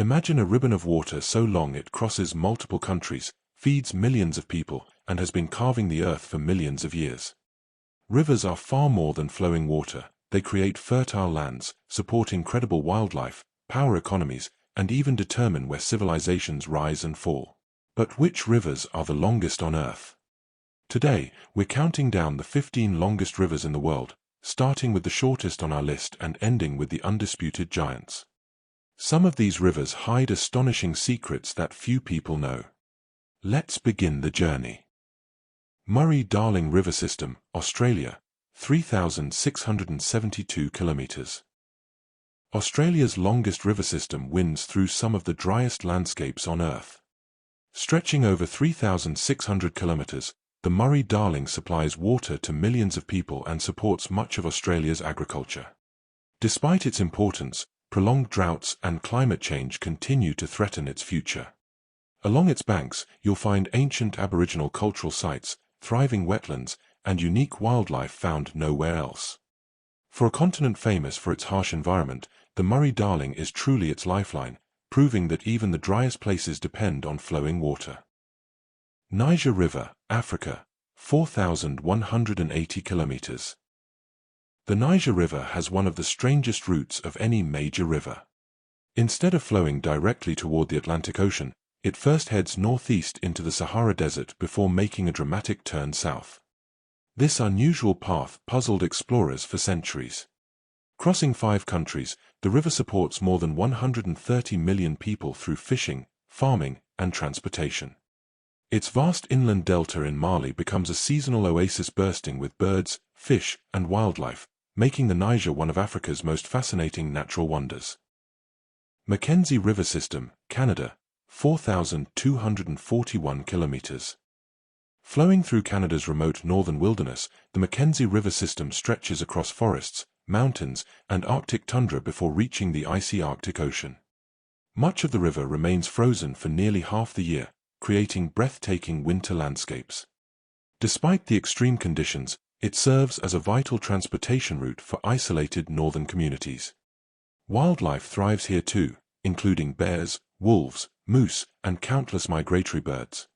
Imagine a ribbon of water so long it crosses multiple countries, feeds millions of people, and has been carving the earth for millions of years. Rivers are far more than flowing water. They create fertile lands, support incredible wildlife, power economies, and even determine where civilizations rise and fall. But which rivers are the longest on Earth? Today, we're counting down the 15 longest rivers in the world, starting with the shortest on our list and ending with the undisputed giants. Some of these rivers hide astonishing secrets that few people know. Let's begin the journey. Murray-Darling River System, Australia, 3,672 kilometers. Australia's longest river system winds through some of the driest landscapes on Earth. Stretching over 3,600 kilometers, the Murray-Darling supplies water to millions of people and supports much of Australia's agriculture. Despite its importance, prolonged droughts and climate change continue to threaten its future. Along its banks, you'll find ancient Aboriginal cultural sites, thriving wetlands, and unique wildlife found nowhere else. For a continent famous for its harsh environment, the Murray-Darling is truly its lifeline, proving that even the driest places depend on flowing water. Niger River, Africa, 4,180 kilometers. The Niger River has one of the strangest routes of any major river. Instead of flowing directly toward the Atlantic Ocean, it first heads northeast into the Sahara Desert before making a dramatic turn south. This unusual path puzzled explorers for centuries. Crossing 5 countries, the river supports more than 130 million people through fishing, farming, and transportation. Its vast inland delta in Mali becomes a seasonal oasis bursting with birds, fish, and wildlife, making the Niger one of Africa's most fascinating natural wonders. Mackenzie River System, Canada, 4,241 kilometers. Flowing through Canada's remote northern wilderness, the Mackenzie River System stretches across forests, mountains, and Arctic tundra before reaching the icy Arctic Ocean. Much of the river remains frozen for nearly half the year, creating breathtaking winter landscapes. Despite the extreme conditions, it serves as a vital transportation route for isolated northern communities. Wildlife thrives here too, including bears, wolves, moose, and countless migratory birds.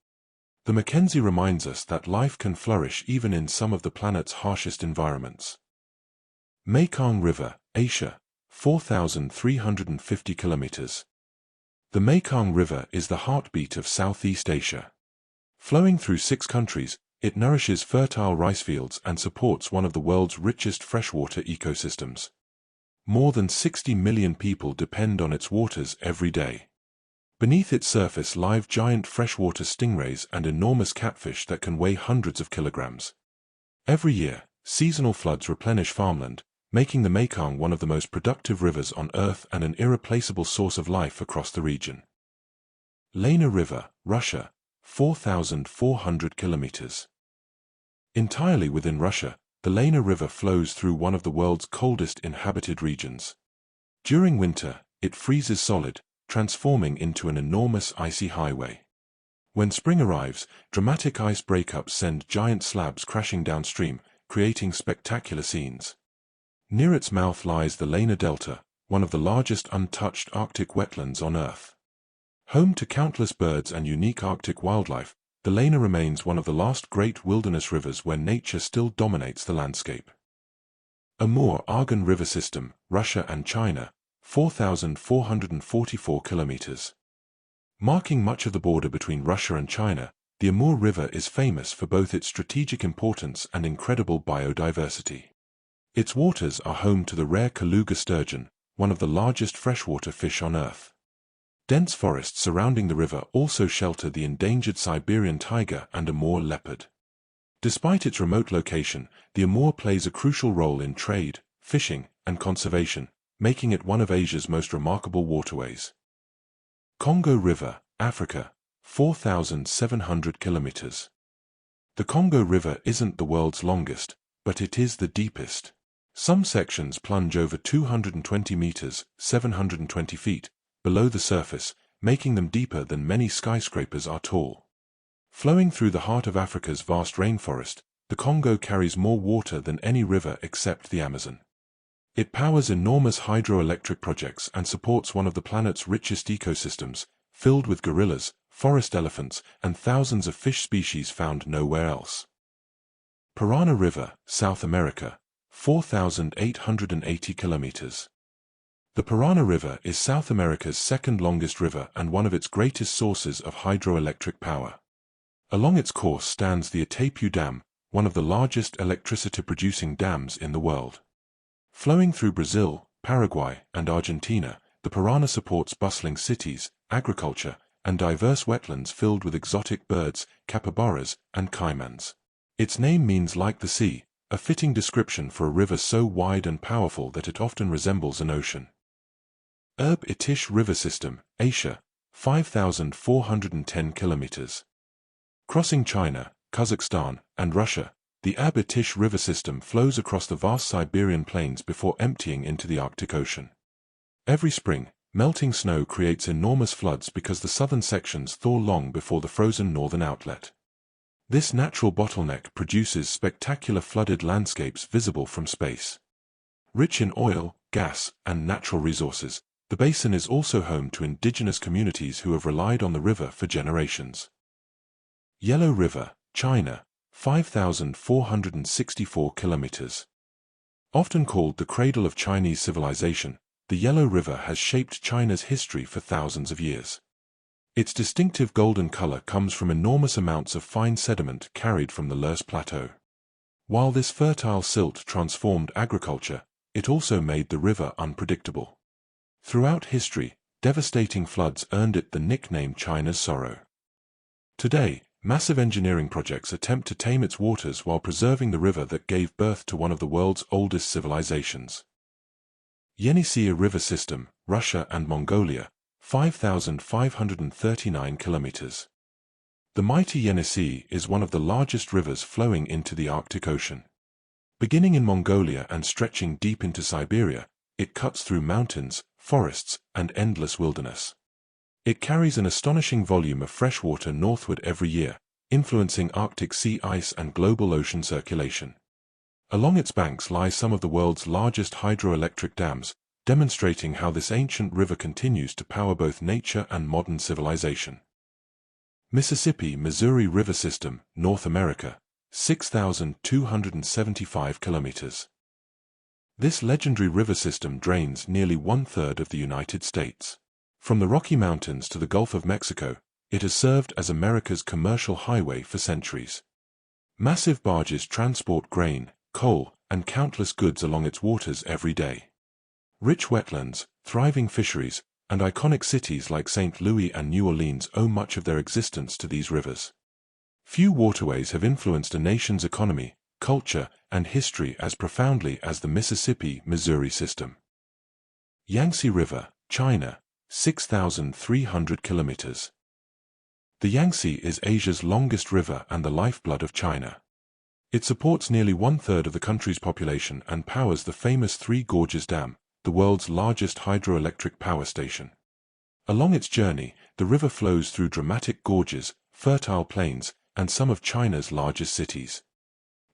The Mackenzie reminds us that life can flourish even in some of the planet's harshest environments. Mekong River, Asia, 4,350 kilometers. The Mekong River is the heartbeat of Southeast Asia. Flowing through 6 countries, it nourishes fertile rice fields and supports one of the world's richest freshwater ecosystems. More than 60 million people depend on its waters every day. Beneath its surface live giant freshwater stingrays and enormous catfish that can weigh hundreds of kilograms. Every year, seasonal floods replenish farmland, making the Mekong one of the most productive rivers on Earth and an irreplaceable source of life across the region. Lena River, Russia, 4,400 kilometers. Entirely within Russia, the Lena River flows through one of the world's coldest inhabited regions. During winter, it freezes solid, transforming into an enormous icy highway. When spring arrives, dramatic ice breakups send giant slabs crashing downstream, creating spectacular scenes. Near its mouth lies the Lena Delta, one of the largest untouched Arctic wetlands on Earth. Home to countless birds and unique Arctic wildlife, the Lena remains one of the last great wilderness rivers where nature still dominates the landscape. Amur-Argon River System, Russia and China, 4,444 kilometers. Marking much of the border between Russia and China, the Amur River is famous for both its strategic importance and incredible biodiversity. Its waters are home to the rare Kaluga sturgeon, one of the largest freshwater fish on Earth. Dense forests surrounding the river also shelter the endangered Siberian tiger and Amur leopard. Despite its remote location, the Amur plays a crucial role in trade, fishing, and conservation, making it one of Asia's most remarkable waterways. Congo River, Africa, 4,700 kilometers. The Congo River isn't the world's longest, but it is the deepest. Some sections plunge over 220 meters, 720 feet, below the surface, making them deeper than many skyscrapers are tall. Flowing through the heart of Africa's vast rainforest, the Congo carries more water than any river except the Amazon. It powers enormous hydroelectric projects and supports one of the planet's richest ecosystems, filled with gorillas, forest elephants, and thousands of fish species found nowhere else. Parana River, South America, 4,880 kilometers. The Parana River is South America's second longest river and one of its greatest sources of hydroelectric power. Along its course stands the Itaipu Dam, one of the largest electricity-producing dams in the world. Flowing through Brazil, Paraguay, and Argentina, the Parana supports bustling cities, agriculture, and diverse wetlands filled with exotic birds, capybaras, and caimans. Its name means like the sea, a fitting description for a river so wide and powerful that it often resembles an ocean. Irtish River System, Asia, 5,410 kilometers. Crossing China, Kazakhstan, and Russia, the Irtish River System flows across the vast Siberian plains before emptying into the Arctic Ocean. Every spring, melting snow creates enormous floods because the southern sections thaw long before the frozen northern outlet. This natural bottleneck produces spectacular flooded landscapes visible from space. Rich in oil, gas, and natural resources, the basin is also home to indigenous communities who have relied on the river for generations. Yellow River, China, 5,464 kilometers. Often called the cradle of Chinese civilization, the Yellow River has shaped China's history for thousands of years. Its distinctive golden color comes from enormous amounts of fine sediment carried from the Lurs Plateau. While this fertile silt transformed agriculture, it also made the river unpredictable. Throughout history, devastating floods earned it the nickname China's Sorrow. Today, massive engineering projects attempt to tame its waters while preserving the river that gave birth to one of the world's oldest civilizations. Yenisei River System, Russia and Mongolia, 5,539 kilometers. The mighty Yenisei is one of the largest rivers flowing into the Arctic Ocean. Beginning in Mongolia and stretching deep into Siberia, it cuts through mountains, forests, and endless wilderness. It carries an astonishing volume of fresh water northward every year, influencing Arctic sea ice and global ocean circulation. Along its banks lie some of the world's largest hydroelectric dams, demonstrating how this ancient river continues to power both nature and modern civilization. Mississippi-Missouri River System, North America, 6,275 kilometers. This legendary river system drains nearly one-third of the United States. From the Rocky Mountains to the Gulf of Mexico, it has served as America's commercial highway for centuries. Massive barges transport grain, coal, and countless goods along its waters every day. Rich wetlands, thriving fisheries, and iconic cities like St. Louis and New Orleans owe much of their existence to these rivers. Few waterways have influenced a nation's economy, culture, and history as profoundly as the Mississippi-Missouri system. Yangtze River, China, 6,300 kilometers. The Yangtze is Asia's longest river and the lifeblood of China. It supports nearly one-third of the country's population and powers the famous Three Gorges Dam, the world's largest hydroelectric power station. Along its journey, the river flows through dramatic gorges, fertile plains, and some of China's largest cities.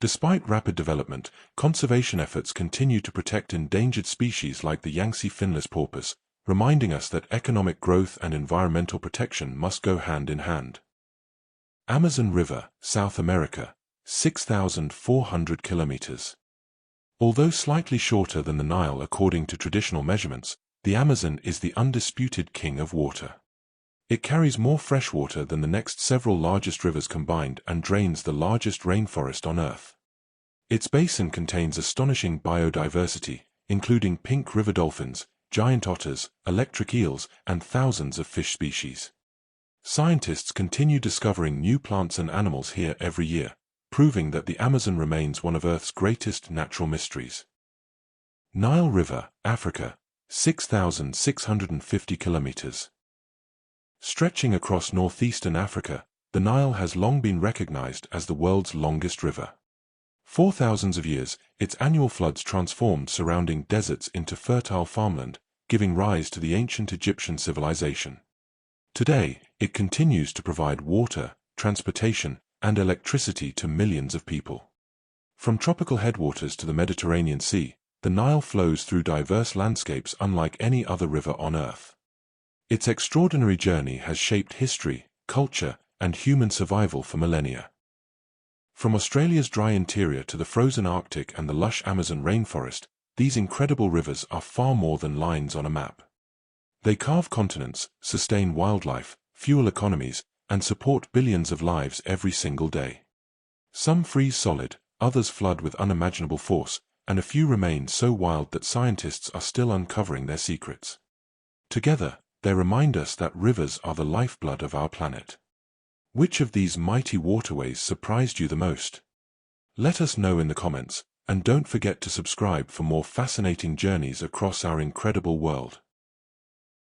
Despite rapid development, conservation efforts continue to protect endangered species like the Yangtze finless porpoise, reminding us that economic growth and environmental protection must go hand in hand. Amazon River, South America, 6,400 kilometers. Although slightly shorter than the Nile according to traditional measurements, the Amazon is the undisputed king of water. It carries more fresh water than the next several largest rivers combined and drains the largest rainforest on Earth. Its basin contains astonishing biodiversity, including pink river dolphins, giant otters, electric eels, and thousands of fish species. Scientists continue discovering new plants and animals here every year, proving that the Amazon remains one of Earth's greatest natural mysteries. Nile River, Africa, 6,650 kilometers. Stretching across northeastern Africa, the Nile has long been recognized as the world's longest river. For thousands of years, its annual floods transformed surrounding deserts into fertile farmland, giving rise to the ancient Egyptian civilization. Today, it continues to provide water, transportation, and electricity to millions of people. From tropical headwaters to the Mediterranean Sea, The Nile flows through diverse landscapes unlike any other river on Earth. Its extraordinary journey has shaped history, culture, and human survival for millennia. From Australia's dry interior to the frozen Arctic and the lush Amazon rainforest, these incredible rivers are far more than lines on a map. They carve continents, sustain wildlife, fuel economies, and support billions of lives every single day. Some freeze solid, others flood with unimaginable force, and a few remain so wild that scientists are still uncovering their secrets. Together, they remind us that rivers are the lifeblood of our planet. Which of these mighty waterways surprised you the most? Let us know in the comments, and don't forget to subscribe for more fascinating journeys across our incredible world.